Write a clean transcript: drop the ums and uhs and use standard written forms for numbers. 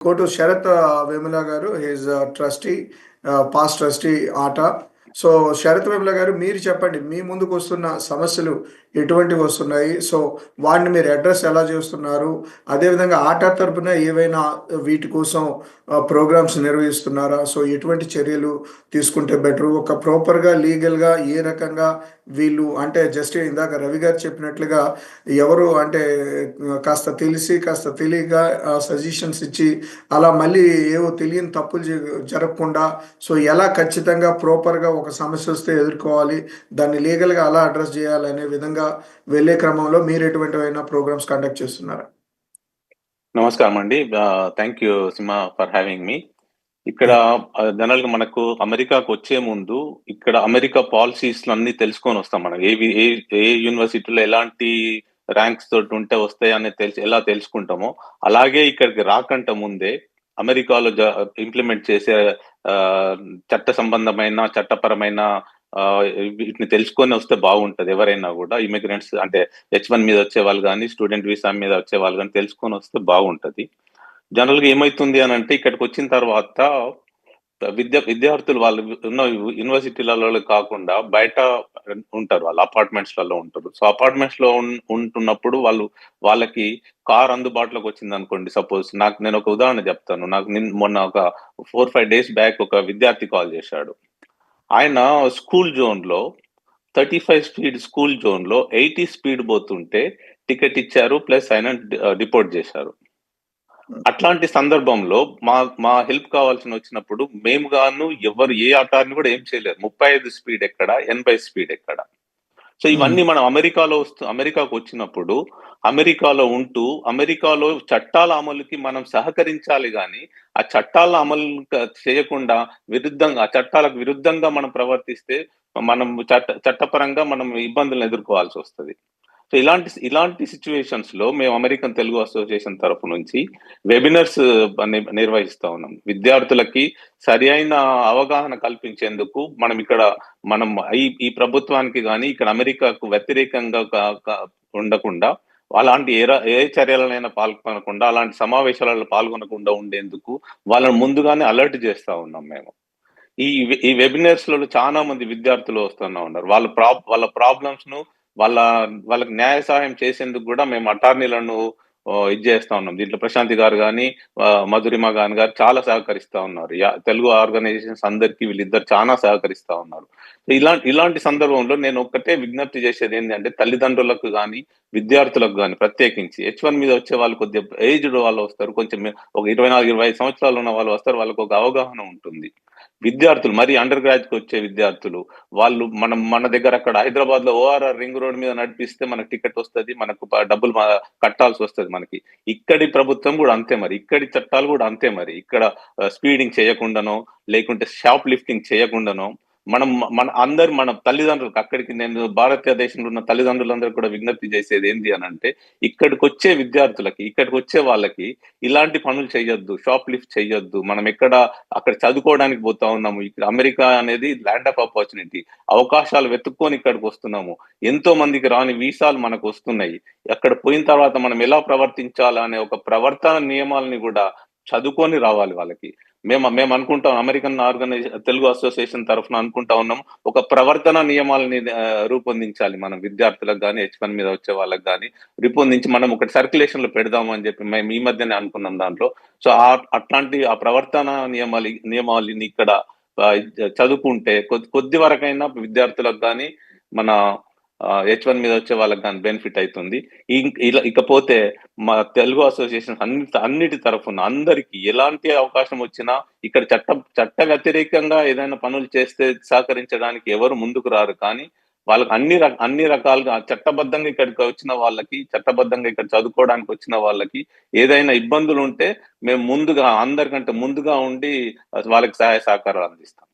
Go to Sharath Vemula garu. He is a trustee, past trustee ATA. So Sharath Vimala గారు మీరు చెప్పండి. మీ ముందుకొస్తున్న సమస్యలు ఎటువంటివి వస్తున్నాయి? సో వాటిని మీరు అడ్రెస్ ఎలా చేస్తున్నారు? అదేవిధంగా ఆటా తరపున ఏవైనా వీటి కోసం ప్రోగ్రామ్స్ నిర్వహిస్తున్నారా? సో ఎటువంటి చర్యలు తీసుకుంటే బెటరు? ఒక ప్రాపర్‌గా, లీగల్‌గా ఏ రకంగా వీళ్ళు అంటే జస్ట్ ఇందాక రవి గారు చెప్పినట్లుగా ఎవరు అంటే కాస్త తెలిసి, కాస్త తెలియక సజెషన్స్ ఇచ్చి అలా మళ్ళీ ఏవో తెలియని తప్పులు జరగకుండా సో ఎలా ఖచ్చితంగా ప్రాపర్‌గా ఒక సమస్య వస్తే ఎదుర్కోవాలి. దాన్ని లీగల్‌గా ఎలా అడ్రెస్ చేయాలనే విధంగా వెళ్ళే క్రమంలో మీరు ఎటువంటివైనా ప్రోగ్రామ్స్ కండక్ట్ చేస్తున్నారా? నమస్కారం అండి. Thank you Simha for having me. ఇక్కడ జనరల్‌గా మనకు అమెరికాకొచ్చే ముందు ఇక్కడ అమెరికా పాలిసీస్‌లు అన్నీ తెలుసుకొని వస్తాం మనం. ఏ యూనివర్సిటీలో ఎలాంటి ర్యాంక్స్ తోటి ఉంటే వస్తాయని ఎలా తెలుసుకుంటామో, అలాగే ఇక్కడికి రాకంట ముందే అమెరికాలో ఇంప్లిమెంట్ చేసే ఆహ్, చట్ట సంబంధమైన, చట్టపరమైన ఆహ్, వీటిని తెలుసుకొని వస్తే బాగుంటది ఎవరైనా గూడా. ఇమిగ్రెంట్స్ అంటే హెచ్-1 మీద వచ్చేవాళ్ళు గాని, స్టూడెంట్ వీసా మీద వచ్చేవాళ్ళు గాని తెలుసుకొని వస్తే బాగుంటది. జనరల్‌గా ఏమైతుంది అనంటే ఇక్కడికొచ్చిన తర్వాత విద్యార్థులు వాళ్ళు ఉన్న యూనివర్సిటీలలో కాకుండా బయట ఉంటారు. వాళ్ళు అపార్ట్మెంట్స్‌లలో ఉంటారు. సో, అపార్ట్మెంట్స్‌లో ఉంటున్నప్పుడు వాళ్ళకి కార్ అందుబాటులోకి వచ్చిందనుకోండి సపోజ్. నేనొక ఉదాహరణ చెప్తాను. నాకు మొన్న ఒక 4, 5 డేస్ బ్యాక్ ఒక విద్యార్థి కాల్ చేశాడు. ఆయన స్కూల్ జోన్‌లో 35 స్పీడ్ స్కూల్ జోన్‌లో 80 స్పీడ్ పోతుంటే టికెట్ ఇచ్చారు. ప్లస్ ఆయన డిపోర్ట్ చేశారు. అట్లాంటి సందర్భంలో మా మా హెల్ప్ కావాల్సినొచ్చినప్పుడు మేము గాను ఎవరు ఏ అటారిని గూడా ఏం చేయలేరు. 35 స్పీడ్ ఎక్కడ? 80 స్పీడ్ ఎక్కడ? సో, హ్మ్. ఇవన్నీ మనం అమెరికాకొచ్చినప్పుడు, అమెరికాలో ఉంటూ, అమెరికాలో చట్టాల అమలుకి మనం సహకరించాలి గానీ, ఆ చట్టాల అమలు చేయకుండా ఆ చట్టాలకు విరుద్ధంగా మనం ప్రవర్తిస్తే, మనం చట్టపరంగా మనం ఇబ్బందులను ఎదుర్కోవాల్సొస్తది. సో, ఇలాంటి సిట్యుయేషన్స్‌లో మేము అమెరికన్ తెలుగు అసోసియేషన్ తరఫు నుంచి వెబినార్స్ నిర్వహిస్తా ఉన్నాం. విద్యార్థులకి సరియైన అవగాహన కల్పించేందుకు మనం ఈ ప్రభుత్వానికి గాని, ఇక్కడ అమెరికాకు వ్యతిరేకంగా క క ఉండకుండా, అలాంటి ఏ చర్యలనైనా పాల్గొనకుండా, అలాంటి సమావేశాలలో పాల్గొనకుండా ఉండేందుకు వాళ్ళని ముందుగానే అలర్ట్ చేస్తా ఉన్నాం మేము. ఈ వెబినార్స్‌లలో చాలా మంది విద్యార్థులు వస్తున్నా ఉన్నారు. వాళ్ళ ప్రాబ్లమ్స్‌ను వాళ్ళ వాళ్ళకి న్యాయ సహాయం చేసేందుకు గూడా మేము అటార్నీలను ఇది జేస్తా ఉన్నాం. దీంట్లో ప్రశాంతి గారు గాని, మధురిమ గారు చాలా సహకరిస్తా ఉన్నారు. తెలుగు ఆర్గనైజేషన్స్ అందరికీ వీళ్ళిద్దరు చానా సహకరిస్తా ఉన్నారు. ఇలాంటి సందర్భంలో నేను ఒక్కటే విజ్ఞప్తి చేసేదేంటంటే తల్లిదండ్రులకు గాని, విద్యార్థులకు గాని ప్రత్యేకించి హెచ్-1 మీద వచ్చే వాళ్ళు కొద్దిగా ఏజ్డ్ వాళ్ళు వస్తారు. కొంచెం ఒక 24, 25 సంవత్సరాలు ఉన్న వాళ్ళు వస్తారు. వాళ్ళకొక అవగాహన ఉంటుంది. విద్యార్థులు మరి అండర్ గ్రాడ్యుయేట్‌కొచ్చే విద్యార్థులు మన దగ్గర అక్కడ హైదరాబాద్‌లో ఓఆర్ఆర్ రింగ్ రోడ్ మీద నడిపిస్తే మనకు టికెట్ వస్తది. మనకు డబ్బులు కట్టాల్సొస్తది మనకి. ఇక్కడి ప్రభుత్వం గూడా అంతే మరి. ఇక్కడి చట్టాలు గూడా అంతే మరి. ఇక్కడ స్పీడింగ్ చేయకుండానో, లేకుంటే షాప్ లిఫ్టింగ్ చేయకుండానో, మనం మన తల్లిదండ్రులకు అక్కడికి నేను భారతదేశంలో ఉన్న తల్లిదండ్రులందరికి కూడా విజ్ఞప్తి చేసేది ఏంది అనంటే, ఇక్కడికొచ్చే విద్యార్థులకి, ఇక్కడికొచ్చే వాళ్ళకి ఇలాంటి పనులు చెయ్యొద్దు. షాప్ లిఫ్ట్ చెయ్యొద్దు. మనం అక్కడ చదువుకోవడానికి పోతా ఉన్నాము. ఇక్కడ అమెరికా అనేది ల్యాండ్ ఆఫ్ ఆపర్చునిటీ. అవకాశాలు వెతుక్కొని ఇక్కడికొస్తున్నాము. ఎంతో మందికి రాని వీసాలు మనకొస్తున్నాయి. అక్కడ పోయిన తర్వాత మనం ఎలా ప్రవర్తించాలా అనే ఒక ప్రవర్తన నియమాల్ని గూడా చదువుకొని రావాలి వాళ్ళకి. మేమనుకుంటాం తెలుగు అసోసియేషన్ తరఫున అనుకుంటా ఉన్నాం. ఒక ప్రవర్తన నియమాలని రూపొందించాలి మనం విద్యార్థులకు గాని, హెచ్-1 మీద వచ్చే వాళ్ళకి గాని రూపొందించి మనం ఒకటి సర్క్యులేషన్‌లో పెడదాము అని చెప్పి మేము ఈ మధ్యనే అనుకున్నాం దాంట్లో. సో, అట్లాంటి ఆ ప్రవర్తన నియమావళిని ఇక్కడ చదువుకుంటే కొద్ది వరకైనా విద్యార్థులకు గాని, మన హెచ్-1 మీద వచ్చే వాళ్ళకి గాని బెనిఫిట్ అయితుంది. ఇకపోతే మా తెలుగు అసోసియేషన్ అన్నిటి తరఫున అందరికి ఎలాంటి అవకాశం వచ్చినా ఇక్కడ చట్ట వ్యతిరేకంగా ఏదైనా పనులు చేస్తే సహకరించడానికి ఎవరు ముందుకు రారు. కానీ వాళ్ళకి అన్ని రకాలుగా చట్టబద్ధంగా ఇక్కడికి వచ్చిన వాళ్ళకి, చట్టబద్ధంగా ఇక్కడ చదువుకోవడానికి వచ్చిన వాళ్ళకి ఏదైనా ఇబ్బందులుంటే మేము అందరికంటే ముందుగా ఉండి వాళ్ళకి సహాయ సహకారాలు అందిస్తాం.